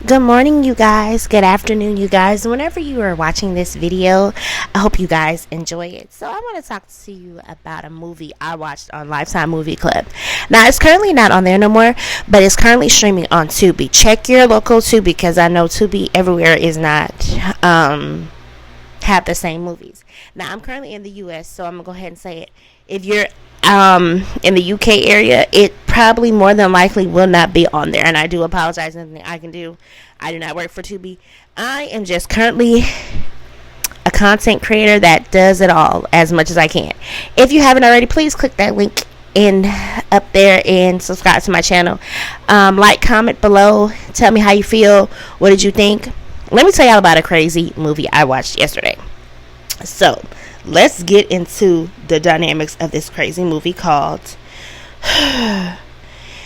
Good morning, you guys. Good afternoon, you guys. Whenever you are watching this video, I hope you guys enjoy it. So I want to talk to you about a movie I watched on Lifetime Movie Club. Now, it's currently not on there no more, but it's currently streaming on Tubi. Check your local Tubi because I know Tubi everywhere is not have the same movies. Now, I'm currently in the U.S., so I'm going to go ahead and say it. If you're in the UK area, it probably more than likely will not be on there, and I do apologize. Nothing I can do. I do not work for Tubi. I am just currently a content creator that does it all as much as I can. If you haven't already, please click that link in up there and subscribe to my channel. Like, comment below, tell me how you feel. What did you think? Let me tell y'all about a crazy movie I watched yesterday. So let's get into the dynamics of this crazy movie called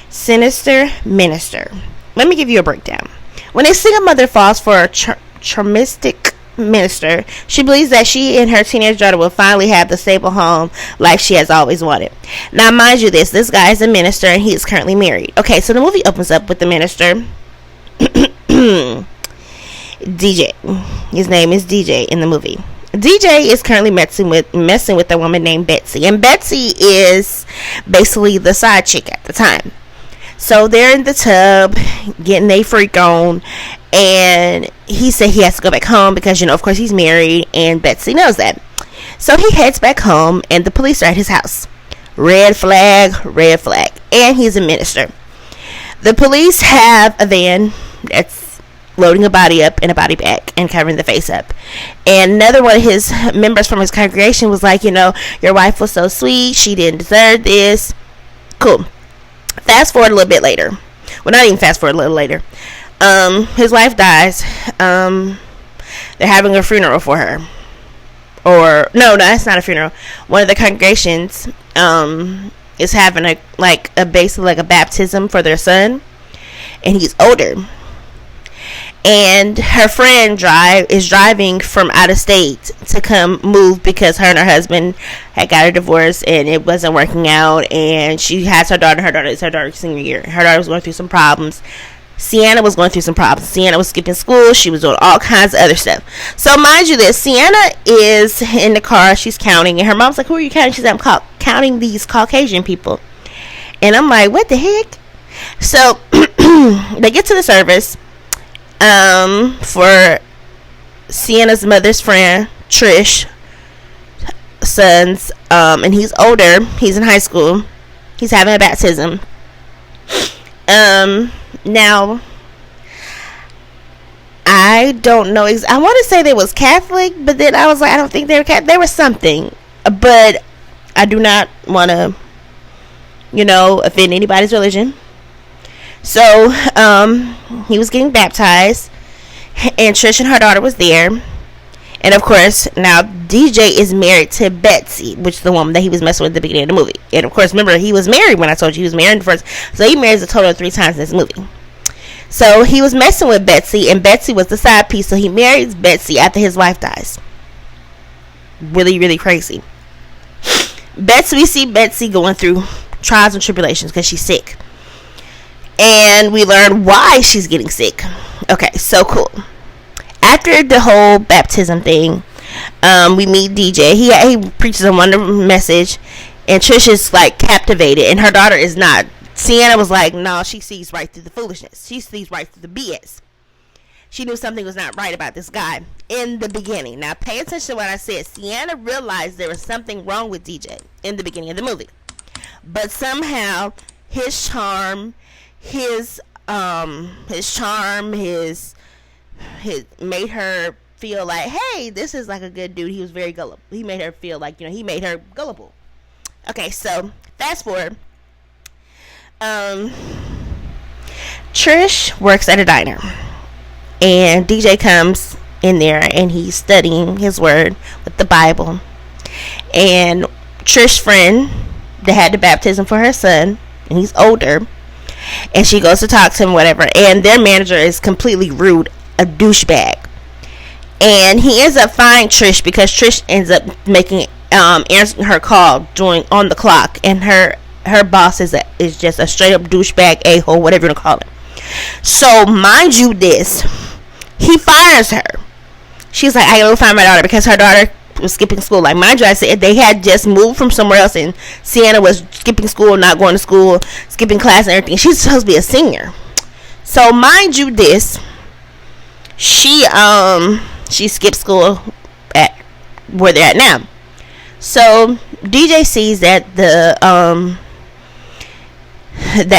Sinister Minister. Let me give you a breakdown. When a single mother falls for a traumatic minister, she believes that she and her teenage daughter will finally have the stable home like she has always wanted. Now, mind you, this guy is a minister and he is currently married. Okay, so the movie opens up with the minister DJ. His name is DJ in the movie. DJ is currently messing with a woman named Betsy, and Betsy is basically the side chick at the time. So they're in the tub getting a freak on, and he said he has to go back home because, of course he's married, and Betsy knows that. So he heads back home, and the police are at his house. Red flag, and he's a minister. The police have a van that's loading a body up in a body bag and covering the face up. And another one of his members from his congregation was like, your wife was so sweet. She didn't deserve this. Cool. Fast forward a little bit later. Well, not even fast forward, a little later. His wife dies. They're having a funeral for her. Or, no, that's not a funeral. One of the congregations is having basically a baptism for their son. And he's older. And her friend is driving from out of state to come move because her and her husband had got a divorce and it wasn't working out. And she has her daughter. Her daughter is her daughter's senior year. Her daughter was going through some problems. Sienna was going through some problems. Sienna was skipping school. She was doing all kinds of other stuff. So mind you this, Sienna is in the car. She's counting. And her mom's like, who are you counting? She's like, I'm counting these Caucasian people. And I'm like, what the heck? So they get to the service. For Sienna's mother's friend, Trish, sons, and he's older. He's in high school. He's having a baptism. Now, I don't know. I want to say they was Catholic, but then I was like, I don't think they were Catholic. They were something, but I do not want to, offend anybody's religion. So, he was getting baptized, and Trish and her daughter was there. And of course, now DJ is married to Betsy, which is the woman that he was messing with at the beginning of the movie. And of course, remember, he was married when I told you he was married first. So he marries a total of 3 times in this movie. So he was messing with Betsy, and Betsy was the side piece. So he marries Betsy after his wife dies. Really, really crazy. We see Betsy going through trials and tribulations because she's sick. And we learn why she's getting sick. Okay, so cool. After the whole baptism thing, we meet DJ. He preaches a wonderful message, and Trish is captivated, and her daughter is not. Sienna was like, no, she sees right through the foolishness. She sees right through the BS. She knew something was not right about this guy in the beginning. Now, pay attention to what I said. Sienna realized there was something wrong with DJ in the beginning of the movie, but somehow his charm, his made her feel like, hey, this is a good dude. He was very gullible. He made her feel like, he made her gullible. Okay, so fast forward. Trish works at a diner, and DJ comes in there, and he's studying his word with the Bible. And Trish's friend that had the baptism for her son, and he's older, and she goes to talk to him, whatever, and their manager is completely rude, a douchebag. And he ends up firing Trish because Trish ends up answering her call on the clock, and her boss is just a straight up douchebag, a-hole, whatever you want to call it. So mind you this, he fires her. She's like, I gotta go find my daughter, because her daughter was skipping school. Like, mind you, I said they had just moved from somewhere else, and Sienna was skipping school, not going to school, skipping class and everything. She's supposed to be a senior. So mind you this, she skipped school at where they're at now. So DJ sees that that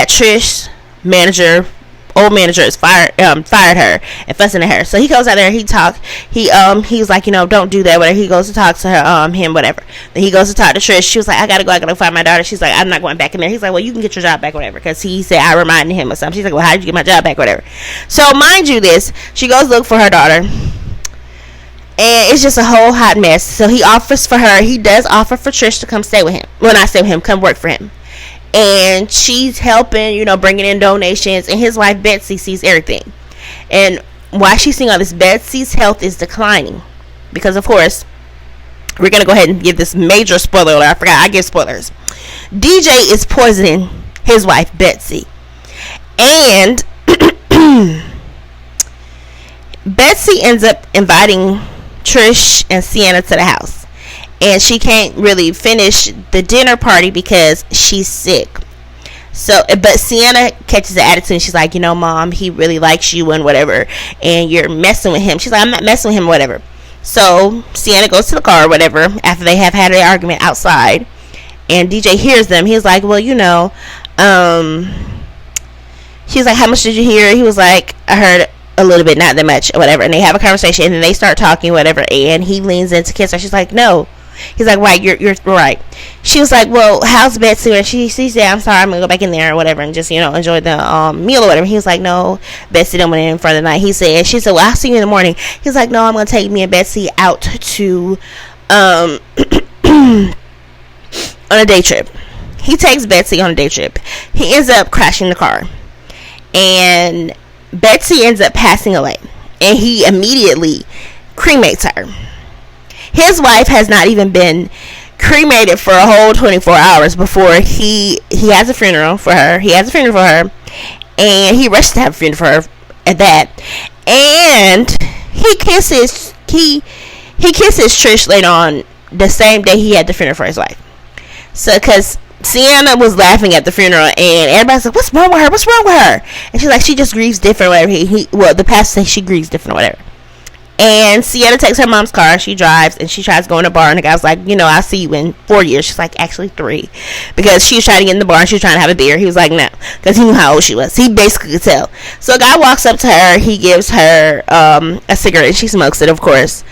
Trish old manager is fired her and fussing at her. So he goes out there, he's like, don't do that, whatever. He goes to talk to her, him, whatever. Then he goes to talk to Trish. She was like, I gotta find my daughter. She's like, I'm not going back in there. He's like, well, you can get your job back, whatever, because he said I reminded him or something. She's like, well, how did you get my job back, whatever. So mind you this, she goes look for her daughter, and it's just a whole hot mess. So he does offer for Trish to come stay with him. Well, not stay with him, come work for him. And she's helping, bringing in donations. And his wife, Betsy, sees everything. And while she's seeing all this, Betsy's health is declining. Because, of course, we're going to go ahead and give this major spoiler alert. I forgot, I give spoilers. DJ is poisoning his wife, Betsy. And Betsy ends up inviting Trish and Sienna to the house. And she can't really finish the dinner party because she's sick. So, but Sienna catches the attitude, and she's like, Mom, he really likes you and whatever, and you're messing with him. She's like, I'm not messing with him, whatever. So Sienna goes to the car or whatever after they have had an argument outside, and DJ hears them. He's like, well, she's like, how much did you hear? He was like, I heard a little bit, not that much, whatever. And they have a conversation, and then they start talking, whatever, and he leans in to kiss her. She's like, no. He's like, right, you're right. She was like, well, how's Betsy? And she said, I'm sorry, I'm gonna go back in there or whatever and just enjoy the meal or whatever. He was like, no, Betsy done went in for the night. She said, well, I'll see you in the morning. He's like, no, I'm gonna take me and Betsy out to on a day trip. He takes Betsy on a day trip. He ends up crashing the car, and Betsy ends up passing away, and he immediately cremates her. His wife has not even been cremated for a whole 24 hours before he has a funeral for her. He has a funeral for her, and he rushed to have a funeral for her at that. And he kisses Trish later on the same day he had the funeral for his wife. So, because Sienna was laughing at the funeral, and everybody's like, what's wrong with her? What's wrong with her? And she's like, she just grieves different, whatever. The pastor says she grieves different, whatever. And Sienna takes her mom's car, she drives, and she tries to go in the bar, and the guy's like, I'll see you in 4 years. She's like, actually 3, because she was trying to get in the bar, and she was trying to have a beer. He was like, no, because he knew how old she was. He basically could tell. So a guy walks up to her, he gives her a cigarette, and she smokes it, of course.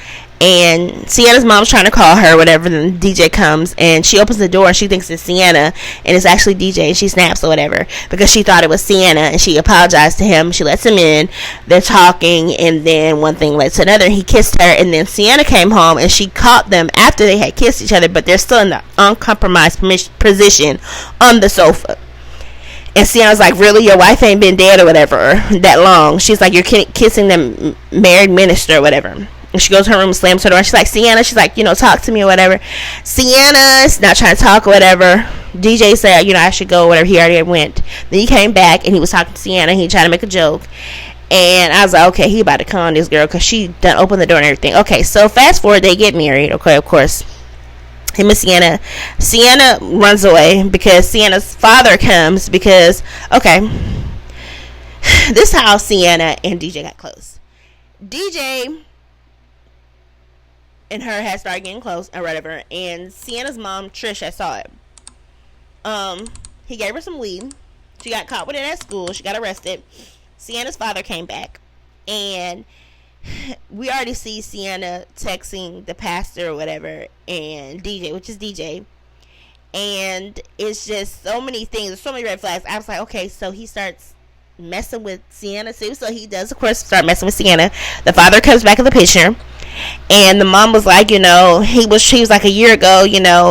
And Sienna's mom's trying to call her, whatever. Then DJ comes, and she opens the door, and she thinks it's Sienna, and it's actually DJ, and she snaps or whatever, because she thought it was Sienna, and she apologized to him. She lets him in. They're talking, and then one thing led to another. He kissed her, and then Sienna came home, and she caught them after they had kissed each other, but they're still in the uncompromised position on the sofa. And Sienna's like, really? Your wife ain't been dead or whatever that long. She's like, you're kissing the married minister or whatever. And she goes to her room and slams her door. And she's like, Sienna, she's like, talk to me or whatever. Sienna's not trying to talk or whatever. DJ said, I should go or whatever. He already went. Then he came back, and he was talking to Sienna. He tried to make a joke. And I was like, okay, he about to con this girl, because she done opened the door and everything. Okay, so fast forward, they get married. Okay, of course. Him and Sienna runs away because Sienna's father comes because, okay, this is how Sienna and DJ got close. DJ and her had started getting close or whatever, and Sienna's mom, Trish, I saw it. He gave her some weed. She got caught with it at school. She got arrested. Sienna's father came back, and we already see Sienna texting the pastor or whatever, and DJ, which is DJ, and it's just so many things. There's so many red flags. I was like, okay, so he starts messing with Sienna too. So he does, of course, start messing with Sienna. The father comes back in the picture, and the mom was like, he was like, a year ago,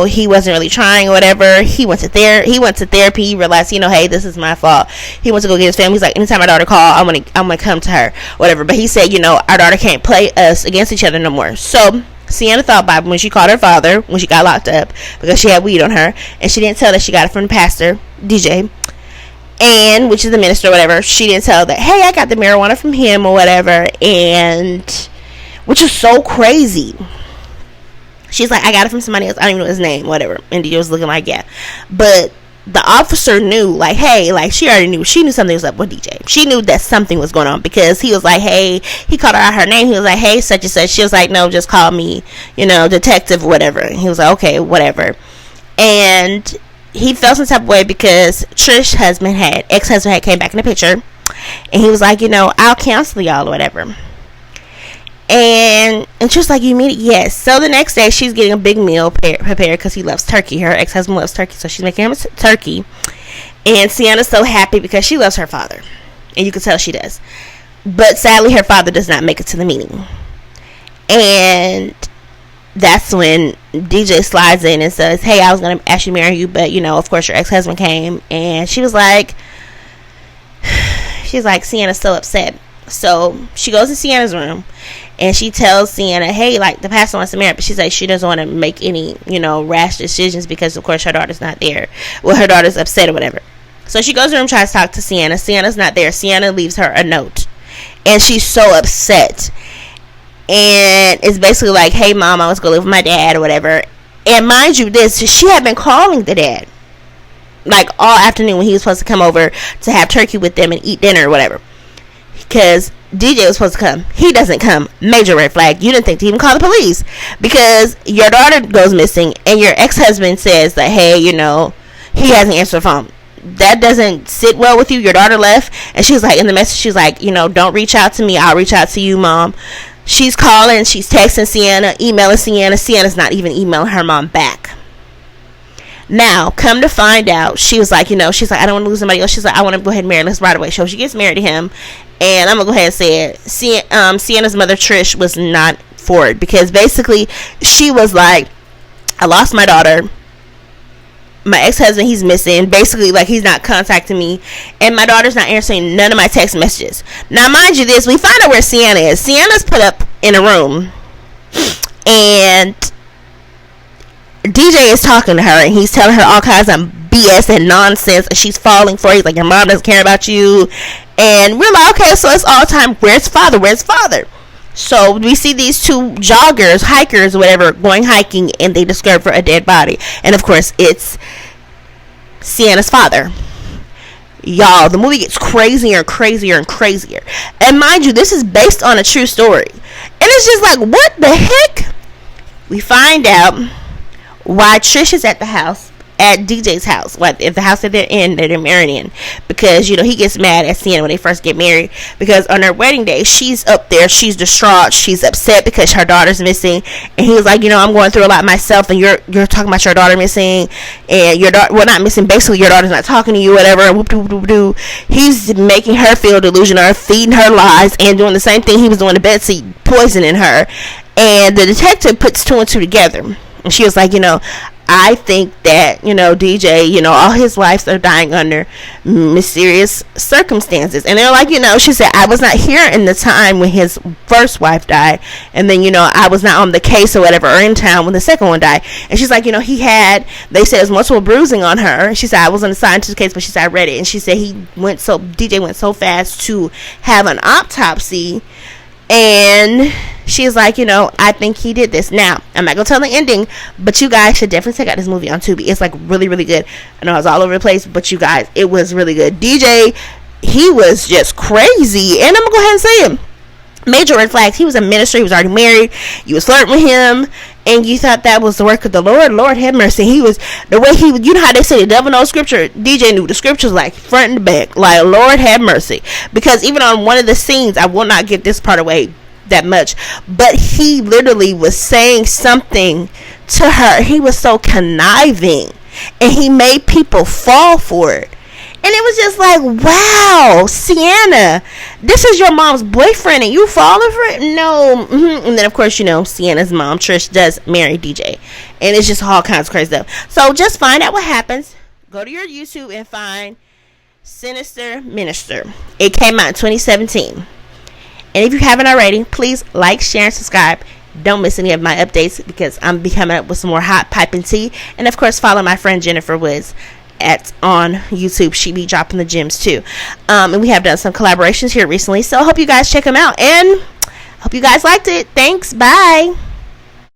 he wasn't really trying or whatever. He went to therapy. He realized, hey, this is my fault. He went to go get his family. He's like, anytime my daughter call, I'm gonna come to her, whatever. But he said, our daughter can't play us against each other no more. So Sienna thought about when she called her father when she got locked up because she had weed on her, and she didn't tell that she got it from the pastor, DJ. and which is the minister or whatever, she didn't tell that, hey, I got the marijuana from him or whatever, and which is so crazy. She's like, I got it from somebody else, I don't even know his name, whatever. And DJ was looking like, yeah. But the officer knew, like, hey, like, she knew something was up with DJ. She knew that something was going on, because he was like, hey, he called her out her name. He was like, hey, such and such. She was like, no, just call me, detective or whatever. And he was like, okay, whatever. And he felt some type of way because Trish's ex-husband had came back in the picture, and he was like, I'll cancel y'all or whatever. And she's like, you mean it? Yes. So the next day, she's getting a big meal prepared because he loves turkey. Her ex-husband loves turkey, so she's making him a turkey. And Sienna's so happy because she loves her father, and you can tell she does. But sadly, her father does not make it to the meeting. And that's when DJ slides in and says, hey, I was going to actually marry you, but, of course, your ex-husband came. And she was like, Sienna's so upset. So she goes to Sienna's room, and she tells Sienna, hey, like, the pastor wants to marry, but she's like, she doesn't want to make any, rash decisions because, of course, her daughter's not there. Well, her daughter's upset or whatever. So she goes to her room, tries to talk to Sienna. Sienna's not there. Sienna leaves her a note, and she's so upset. And it's basically like, hey, mom, I was going to live with my dad or whatever. And mind you, she had been calling the dad, like, all afternoon when he was supposed to come over to have turkey with them and eat dinner or whatever. Because DJ was supposed to come. He doesn't come. Major red flag. You didn't think to even call the police. Because your daughter goes missing, and your ex-husband says that, hey, he hasn't answered the phone. That doesn't sit well with you. Your daughter left. And she's like, in the message, she's like, don't reach out to me. I'll reach out to you, mom. She's calling. She's texting Sienna, emailing Sienna. Sienna's not even emailing her mom back. Now, come to find out, she was like, she's like, I don't want to lose somebody else. She's like, I want to go ahead and marry. Let's right away. So she gets married to him. And I'm going to go ahead and say it. Sienna's mother, Trish, was not for it. Because basically, she was like, I lost my daughter. My ex-husband, he's missing. Basically, like, he's not contacting me. And my daughter's not answering none of my text messages. Now, mind you this, we find out where Sienna is. Sienna's put up in a room. And DJ is talking to her, and he's telling her all kinds of BS and nonsense, and she's falling for it. He's like, your mom doesn't care about you. And we're like, okay, so it's all time, where's father? So we see these two joggers, hikers, whatever, going hiking, and they discover a dead body. And of course, it's Sienna's father. Y'all, the movie gets crazier and crazier and crazier. And mind you, this is based on a true story. And it's just like, what the heck? We find out why Trish is at the house, at DJ's house, like if the house that they're married in, because he gets mad at Sienna when they first get married, because on their wedding day she's up there, she's distraught, she's upset because her daughter's missing, and he's like, I'm going through a lot myself, and you're talking about your daughter missing, and your daughter, well, not missing, basically your daughter's not talking to you, whatever, and whoop-de-whoop-de-whoop. He's making her feel delusional, feeding her lies, and doing the same thing he was doing to Betsy, poisoning her. And the detective puts two and two together. And she was like, I think that, DJ, all his wives are dying under mysterious circumstances. And they're like, she said, I was not here in the time when his first wife died. And then, I was not on the case or whatever, or in town when the second one died. And she's like, they said there's multiple bruising on her. She said, I wasn't assigned to the case, but she said, I read it. And she said, DJ went so fast to have an autopsy. And she's like, I think he did this. Now, I'm not going to tell the ending, but you guys should definitely check out this movie on Tubi. It's like really, really good. I know I was all over the place, but you guys, it was really good. DJ, he was just crazy. And I'm going to go ahead and say it. Major red flags. He was a minister. He was already married. You was flirting with him, and you thought that was the work of the Lord. Lord have mercy. He was, the way he, how they say the devil knows scripture. DJ knew the scriptures like front and back. Like, Lord have mercy. Because even on one of the scenes, I will not give this part away that much, but he literally was saying something to her. He was so conniving, and he made people fall for it. And it was just like, wow, Sienna, this is your mom's boyfriend and you falling for it? No. And then, of course, Sienna's mom, Trish, does marry DJ. And it's just all kinds of crazy stuff. So just find out what happens. Go to your YouTube and find Sinister Minister. It came out in 2017. And if you haven't already, please like, share, and subscribe. Don't miss any of my updates because I'm be coming up with some more hot piping tea. And, of course, follow my friend Jennifer Woods. on YouTube. She be dropping the gems too. And we have done some collaborations here recently, so I hope you guys check them out, and hope you guys liked it. Thanks. Bye.